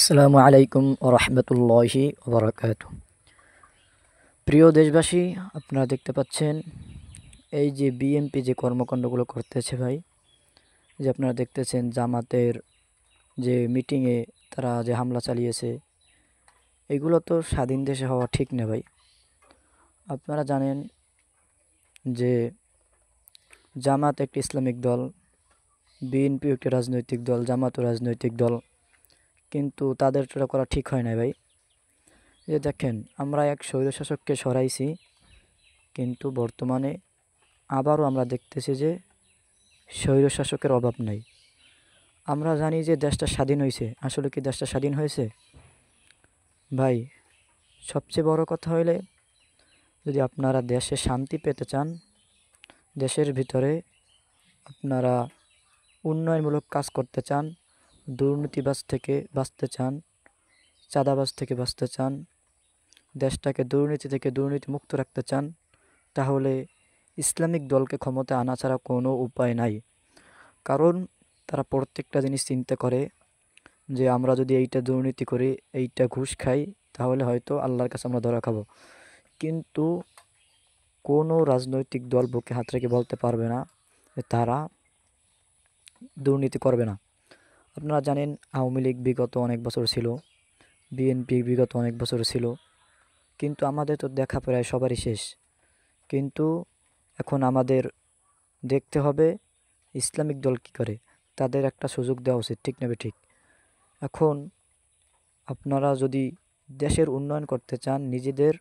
আসসালামু আলাইকুম ওরহমতুল্লাহি ওবরাকাতু। প্রিয় দেশবাসী, আপনারা দেখতে পাচ্ছেন এই যে বিএনপি যে কর্মকাণ্ডগুলো করতেছে ভাই, যে আপনারা দেখতেছেন জামাতের যে মিটিংয়ে তারা যে হামলা চালিয়েছে, এগুলো তো স্বাধীন দেশে হওয়া ঠিক না ভাই। আপনারা জানেন যে জামাত একটি ইসলামিক দল, বিএনপি একটি রাজনৈতিক দল, জামাতও রাজনৈতিক দল, কিন্তু তাদের এটা করা ঠিক হয় না ভাই। যে দেখেন, আমরা এক স্বৈরশাসককে সরাইছি, কিন্তু বর্তমানে আবারও আমরা দেখতেছি যে স্বৈরশাসকের অভাব নাই। আমরা জানি যে দেশটা স্বাধীন হয়েছে, আসলে কি দেশটা স্বাধীন হয়েছে ভাই? সবচেয়ে বড় কথা হইলে, যদি আপনারা দেশে শান্তি পেতে চান, দেশের ভিতরে আপনারা উন্নয়নমূলক কাজ করতে চান, দুর্নীতিবাজ থেকে বাঁচতে চান, চাঁদাবাজ থেকে বাঁচতে চান, দেশটাকে দুর্নীতি থেকে দুর্নীতিমুক্ত রাখতে চান, তাহলে ইসলামিক দলকে ক্ষমতায় আনা ছাড়া কোনো উপায় নাই। কারণ তারা প্রত্যেকটা জিনিস চিন্তা করে যে আমরা যদি এইটা দুর্নীতি করি, এইটা ঘুষ খাই, তাহলে হয়তো আল্লাহর কাছে আমরা ধরা খাবো। কিন্তু কোনো রাজনৈতিক দল বুকে হাত রেখে বলতে পারবে না যে তারা দুর্নীতি করবে না। আপনারা জানেন আওয়ামী লীগ বিগত অনেক বছর ছিল, বিএনপি বিগত অনেক বছর ছিল, কিন্তু আমাদের তো দেখা প্রায় সবারই শেষ। কিন্তু এখন আমাদের দেখতে হবে ইসলামিক দল কী করে, তাদের একটা সুযোগ দেওয়া উচিত, ঠিক না ঠিক? এখন আপনারা যদি দেশের উন্নয়ন করতে চান, নিজেদের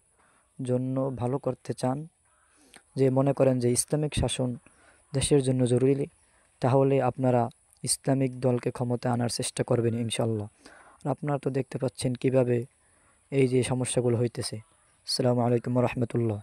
জন্য ভালো করতে চান, যে মনে করেন যে ইসলামিক শাসন দেশের জন্য জরুরি, তাহলে আপনারা ইসলামিক দলকে ক্ষমতায় আনার চেষ্টা করবেন ইনশাল্লাহ। আর আপনারা তো দেখতে পাচ্ছেন কিভাবে এই যে সমস্যাগুলো হইতেছে। আসসালামু আলাইকুম রহমতুল্লাহ।